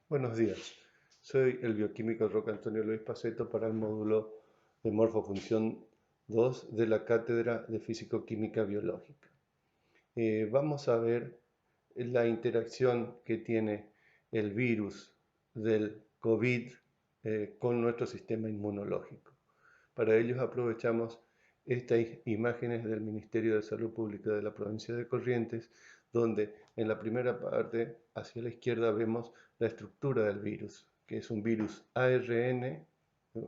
Buenos días, soy el bioquímico Roque Antonio Luis Paceto para el módulo de Morfofunción 2 de la Cátedra de Físico-Química Biológica. Vamos a ver la interacción que tiene el virus del COVID con nuestro sistema inmunológico. Para ello aprovechamos estas imágenes del Ministerio de Salud Pública de la provincia de Corrientes, donde en la primera parte, hacia la izquierda, vemos la estructura del virus, que es un virus ARN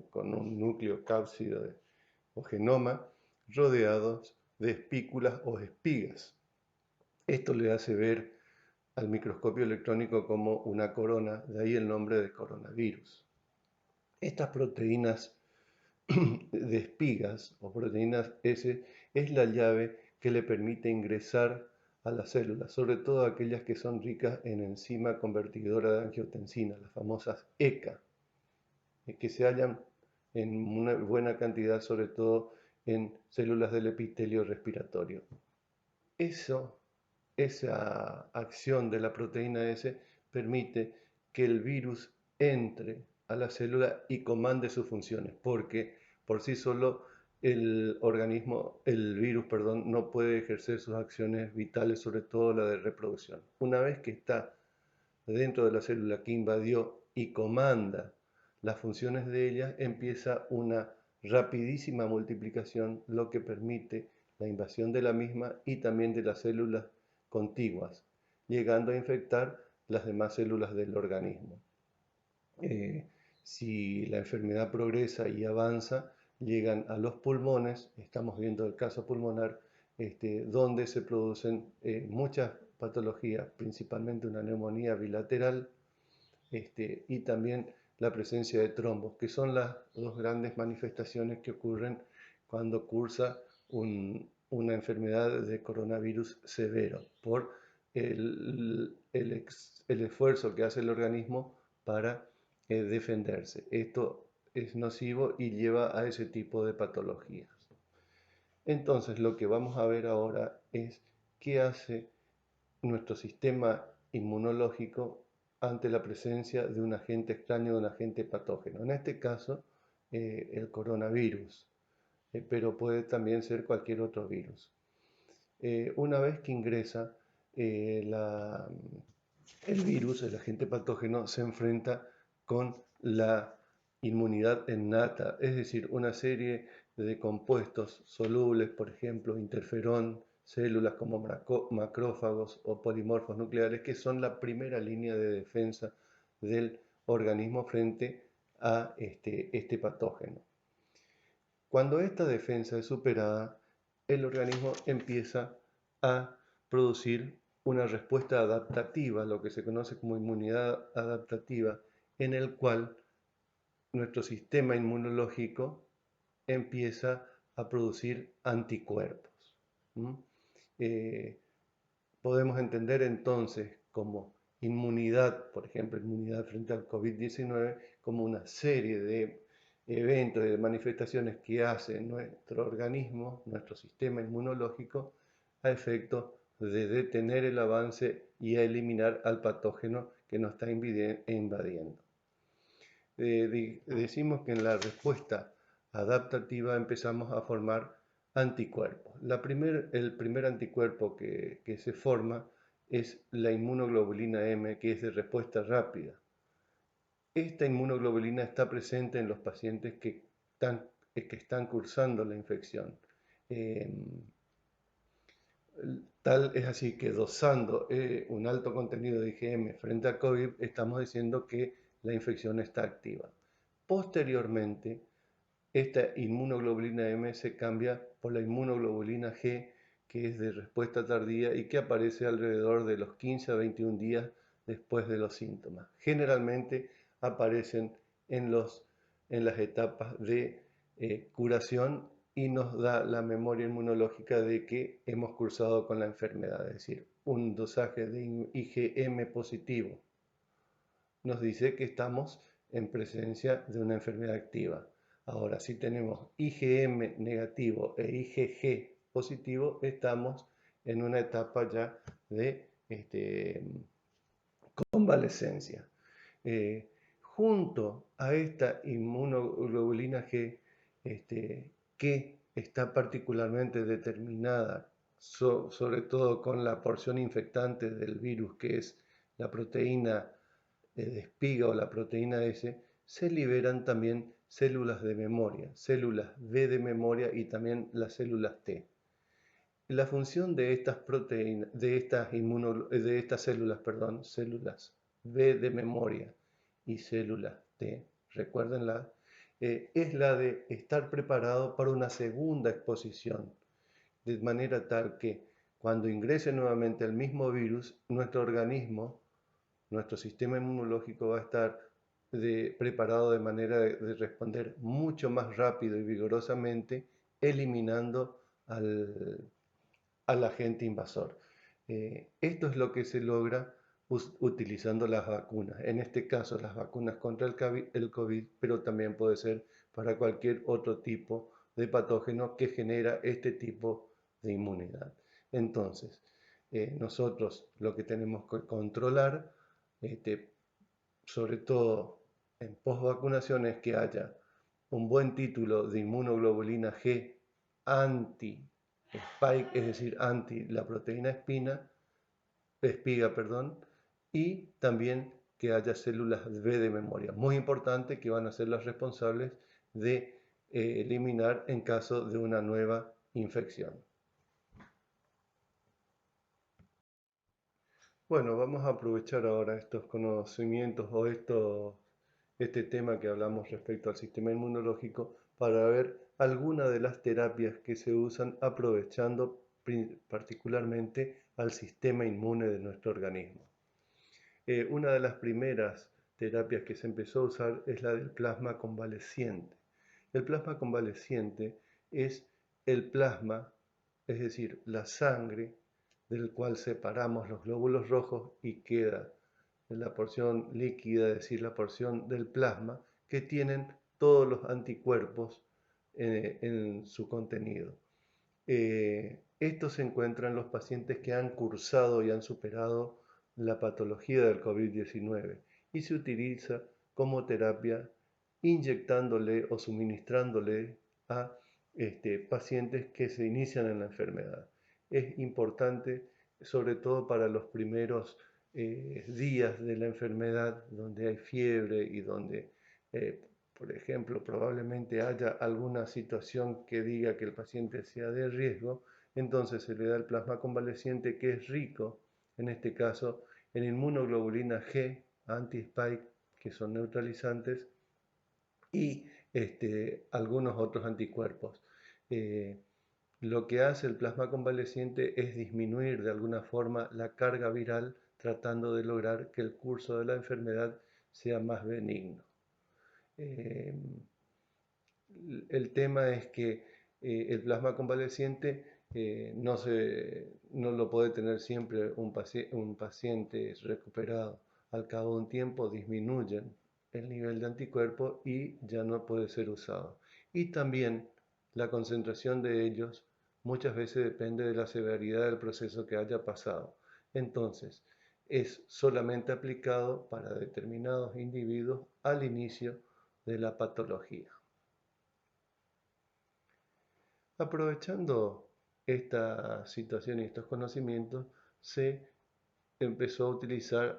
con un núcleo cápsido o genoma rodeados de espículas o espigas. Esto le hace ver al microscopio electrónico como una corona, de ahí el nombre de coronavirus. Estas proteínas de espigas o proteínas S es la llave que le permite ingresar a las células, sobre todo aquellas que son ricas en enzima convertidora de angiotensina, las famosas ECA, que se hallan en una buena cantidad, sobre todo en células del epitelio respiratorio. Esa acción de la proteína S permite que el virus entre a la célula y comande sus funciones, porque por sí solo el virus, no puede ejercer sus acciones vitales, sobre todo la de reproducción. Una vez que está dentro de la célula que invadió y comanda las funciones de ella, empieza una rapidísima multiplicación, lo que permite la invasión de la misma y también de las células contiguas, llegando a infectar las demás células del organismo. Si la enfermedad progresa y avanza, llegan a los pulmones, estamos viendo el caso pulmonar, donde se producen muchas patologías, principalmente una neumonía bilateral, y también la presencia de trombos, que son las dos grandes manifestaciones que ocurren cuando cursa una enfermedad de coronavirus severo, por el esfuerzo que hace el organismo para defenderse. Esto es nocivo y lleva a ese tipo de patologías. Entonces, lo que vamos a ver ahora es qué hace nuestro sistema inmunológico ante la presencia de un agente extraño, de un agente patógeno. En este caso, el coronavirus, pero puede también ser cualquier otro virus. Una vez que ingresa el virus, el agente patógeno, se enfrenta con la inmunidad innata, es decir, una serie de compuestos solubles, por ejemplo, interferón, células como macrófagos o polimorfos nucleares, que son la primera línea de defensa del organismo frente a este patógeno. Cuando esta defensa es superada, el organismo empieza a producir una respuesta adaptativa, lo que se conoce como inmunidad adaptativa, en el cual nuestro sistema inmunológico empieza a producir anticuerpos. Podemos entender entonces como inmunidad, por ejemplo, inmunidad frente al COVID-19, como una serie de eventos y de manifestaciones que hace nuestro organismo, nuestro sistema inmunológico, a efecto de detener el avance y a eliminar al patógeno que nos está invadiendo. Decimos que en la respuesta adaptativa empezamos a formar anticuerpos. El primer anticuerpo que se forma es la inmunoglobulina M, que es de respuesta rápida. Esta inmunoglobulina está presente en los pacientes que están cursando la infección. Tal es así que dosando un alto contenido de IgM frente a COVID, estamos diciendo que la infección está activa. Posteriormente, esta inmunoglobulina M se cambia por la inmunoglobulina G, que es de respuesta tardía y que aparece alrededor de los 15 a 21 días después de los síntomas. Generalmente aparecen en las etapas de curación y nos da la memoria inmunológica de que hemos cursado con la enfermedad, es decir, un dosaje de IgM positivo nos dice que estamos en presencia de una enfermedad activa. Ahora, si tenemos IgM negativo e IgG positivo, estamos en una etapa ya de convalescencia. junto a esta inmunoglobulina G, que está particularmente determinada, sobre todo con la porción infectante del virus, que es la proteína de espiga o la proteína S, se liberan también células de memoria, células B de memoria y también las células T. La función de estas proteínas, de estas células, perdón, células B de memoria y células T, recuérdenla, es la de estar preparado para una segunda exposición, de manera tal que cuando ingrese nuevamente el mismo virus, nuestro organismo, nuestro sistema inmunológico va a estar preparado de manera de responder mucho más rápido y vigorosamente, eliminando al agente invasor. Esto es lo que se logra utilizando las vacunas. En este caso, las vacunas contra el COVID, pero también puede ser para cualquier otro tipo de patógeno que genera este tipo de inmunidad. Entonces, nosotros lo que tenemos que controlar, sobre todo en posvacunación, es que haya un buen título de inmunoglobulina G anti spike, es decir, anti la proteína espiga, perdón, y también que haya células B de memoria. Muy importante, que van a ser las responsables de eliminar en caso de una nueva infección. Bueno, vamos a aprovechar ahora estos conocimientos o este tema que hablamos respecto al sistema inmunológico para ver algunas de las terapias que se usan aprovechando particularmente al sistema inmune de nuestro organismo. Una de las primeras terapias que se empezó a usar es la del plasma convaleciente. El plasma convaleciente es el plasma, es decir, la sangre del cual separamos los glóbulos rojos y queda la porción líquida, es decir, la porción del plasma, que tienen todos los anticuerpos en su contenido. Esto se encuentra en los pacientes que han cursado y han superado la patología del COVID-19 y se utiliza como terapia inyectándole o suministrándole a pacientes que se inician en la enfermedad. Es importante, sobre todo para los primeros días de la enfermedad, donde hay fiebre y donde, por ejemplo, probablemente haya alguna situación que diga que el paciente sea de riesgo, entonces se le da el plasma convaleciente, que es rico, en este caso, en inmunoglobulina G, anti-spike, que son neutralizantes, y algunos otros anticuerpos. Lo que hace el plasma convaleciente es disminuir de alguna forma la carga viral, tratando de lograr que el curso de la enfermedad sea más benigno. El tema es que el plasma convaleciente no lo puede tener siempre un paciente recuperado. Al cabo de un tiempo disminuyen el nivel de anticuerpos y ya no puede ser usado. Y también la concentración de ellos muchas veces depende de la severidad del proceso que haya pasado. Entonces, es solamente aplicado para determinados individuos al inicio de la patología. Aprovechando esta situación y estos conocimientos, se empezó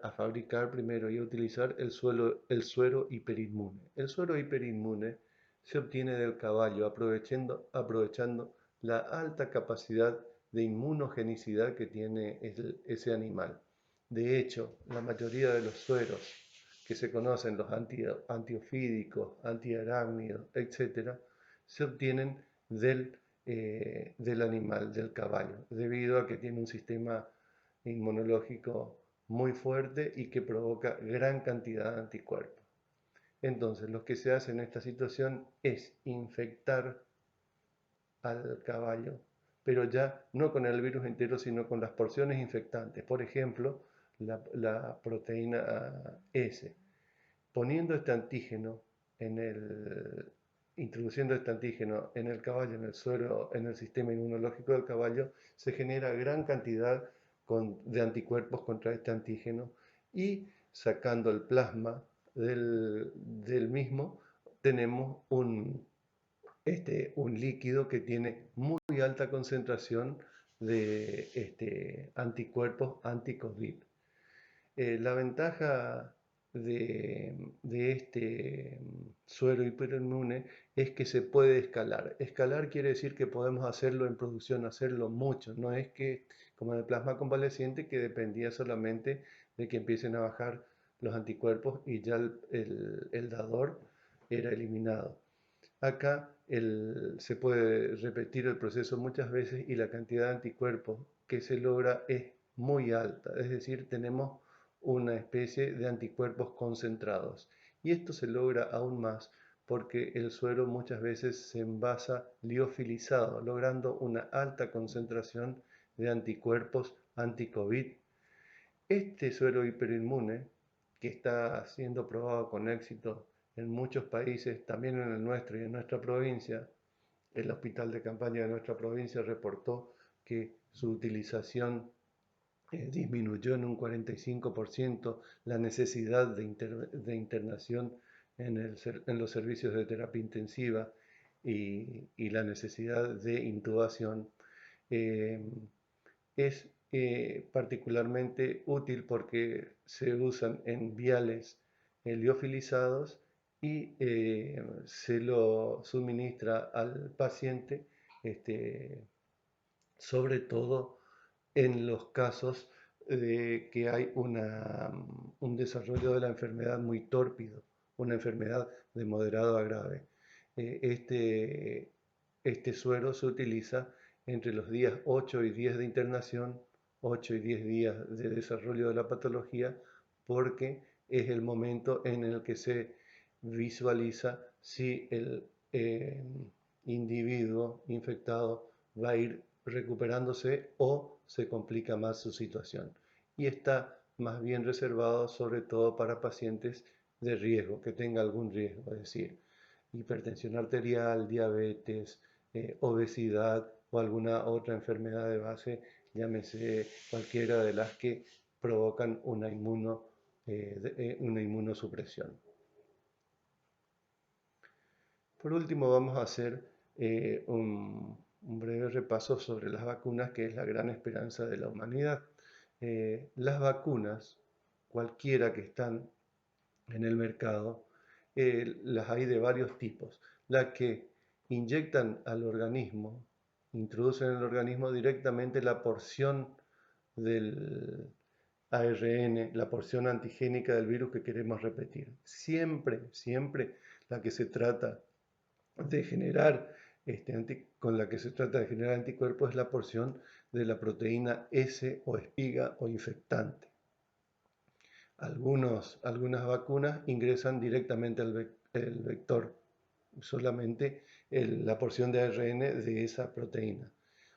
a fabricar primero y a utilizar el suero hiperinmune. El suero hiperinmune se obtiene del caballo, aprovechando la alta capacidad de inmunogenicidad que tiene ese animal. De hecho, la mayoría de los sueros que se conocen, los antiofídicos, antiarácnidos, etc., se obtienen del animal, del caballo, debido a que tiene un sistema inmunológico muy fuerte y que provoca gran cantidad de anticuerpos. Entonces, lo que se hace en esta situación es infectar al caballo, pero ya no con el virus entero, sino con las porciones infectantes. Por ejemplo, la proteína S. Poniendo este antígeno introduciendo este antígeno en el caballo, en el suero, en el sistema inmunológico del caballo, se genera gran cantidad de anticuerpos contra este antígeno, y sacando el plasma del mismo tenemos un líquido que tiene muy alta concentración de anticuerpos anti-COVID. La ventaja de este suero hiperinmune es que se puede escalar. Escalar quiere decir que podemos hacerlo en producción, hacerlo mucho. No es que, como en el plasma convaleciente, que dependía solamente de que empiecen a bajar los anticuerpos y ya el dador era eliminado. Acá se puede repetir el proceso muchas veces y la cantidad de anticuerpos que se logra es muy alta, es decir, tenemos una especie de anticuerpos concentrados. Y esto se logra aún más porque el suero muchas veces se envasa liofilizado, logrando una alta concentración de anticuerpos anti-COVID. Este suero hiperinmune, que está siendo probado con éxito en muchos países, también en el nuestro y en nuestra provincia, el hospital de campaña de nuestra provincia reportó que su utilización disminuyó en un 45% la necesidad de internación en los servicios de terapia intensiva y la necesidad de intubación. Eh, es particularmente útil porque se usan en viales liofilizados y se lo suministra al paciente, sobre todo en los casos de que hay un desarrollo de la enfermedad muy tórpido, una enfermedad de moderado a grave. Este suero se utiliza entre los días 8 y 10 de internación, 8 y 10 días de desarrollo de la patología, porque es el momento en el que se visualiza si el individuo infectado va a ir recuperándose o se complica más su situación. Y está más bien reservado sobre todo para pacientes de riesgo, que tenga algún riesgo, es decir, hipertensión arterial, diabetes, obesidad o alguna otra enfermedad de base, llámese cualquiera de las que provocan una inmunosupresión. Por último, vamos a hacer un breve repaso sobre las vacunas, que es la gran esperanza de la humanidad. Las vacunas, cualquiera que están en el mercado, las hay de varios tipos. Las que inyectan al organismo, introducen en el organismo directamente la porción del ARN, la porción antigénica del virus que queremos repetir. Siempre, siempre la que se trata de generar con la que se trata de generar anticuerpos es la porción de la proteína S o espiga o infectante. Algunas vacunas ingresan directamente el vector, solamente la porción de ARN de esa proteína.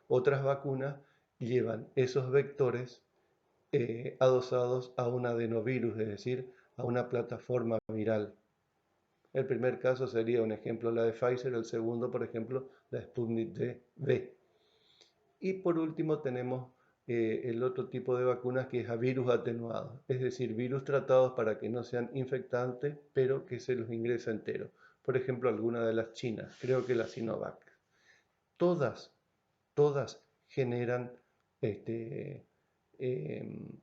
Otras vacunas llevan esos vectores adosados a un adenovirus, es decir, a una plataforma viral. El primer caso sería un ejemplo la de Pfizer, el segundo, por ejemplo, la Sputnik V. Y por último tenemos el otro tipo de vacunas que es a virus atenuado, es decir, virus tratados para que no sean infectantes, pero que se los ingresa entero. Por ejemplo, alguna de las chinas, creo que la Sinovac. Todas, todas generan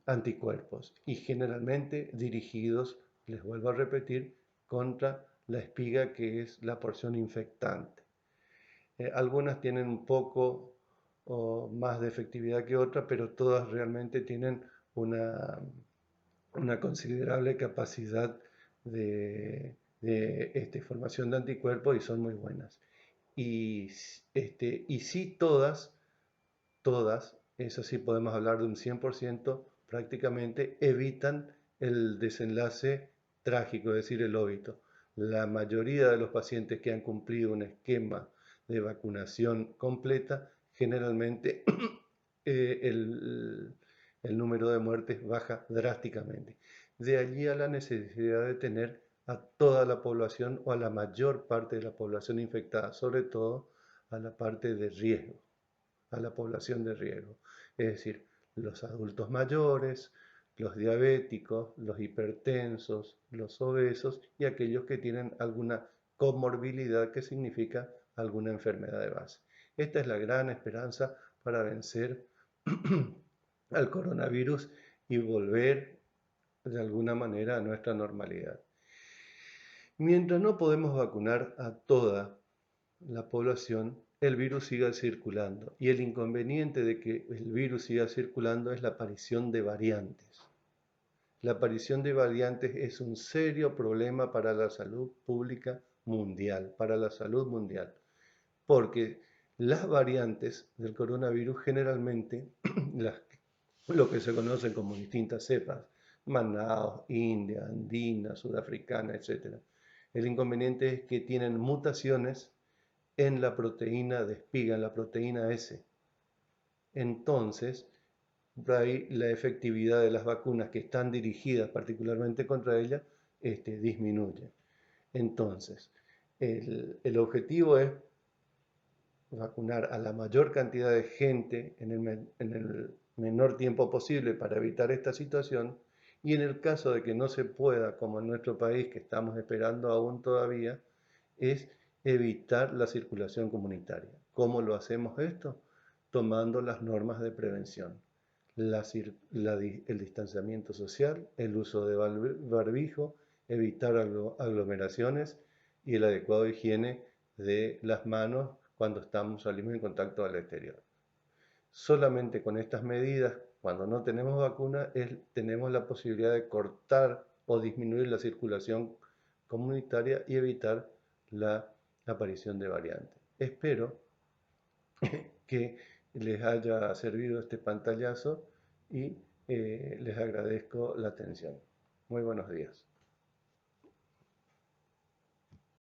anticuerpos y generalmente dirigidos, les vuelvo a repetir, contra la espiga, que es la porción infectante. Algunas tienen un poco más de efectividad que otras, pero todas realmente tienen una considerable capacidad de formación de anticuerpos y son muy buenas. Y sí, todas, eso sí podemos hablar de un 100%, prácticamente evitan el desenlace trágico, es decir, el óbito. La mayoría de los pacientes que han cumplido un esquema de vacunación completa, generalmente el número de muertes baja drásticamente. De allí a la necesidad de tener a toda la población o a la mayor parte de la población infectada, sobre todo a la parte de riesgo, a la población de riesgo, es decir, los adultos mayores, los diabéticos, los hipertensos, los obesos y aquellos que tienen alguna comorbilidad, que significa alguna enfermedad de base. Esta es la gran esperanza para vencer al coronavirus y volver de alguna manera a nuestra normalidad. Mientras no podemos vacunar a toda la población, el virus siga circulando. Y el inconveniente de que el virus siga circulando es la aparición de variantes. La aparición de variantes es un serio problema para la salud pública mundial, para la salud mundial, porque las variantes del coronavirus generalmente, lo que se conoce como distintas cepas, Manaos, India, Andina, Sudafricana, etc. El inconveniente es que tienen mutaciones en la proteína de espiga, en la proteína S. Entonces, por ahí la efectividad de las vacunas que están dirigidas particularmente contra ella disminuye. Entonces, el objetivo es vacunar a la mayor cantidad de gente en el menor tiempo posible para evitar esta situación, y en el caso de que no se pueda, como en nuestro país, que estamos esperando aún todavía, es evitar la circulación comunitaria. ¿Cómo lo hacemos esto? Tomando las normas de prevención. El distanciamiento social, el uso de barbijo, evitar aglomeraciones y el adecuado higiene de las manos cuando salimos en contacto al exterior. Solamente con estas medidas, cuando no tenemos vacuna, tenemos la posibilidad de cortar o disminuir la circulación comunitaria y evitar la aparición de variantes. Espero que les haya servido este pantallazo y les agradezco la atención. Muy buenos días.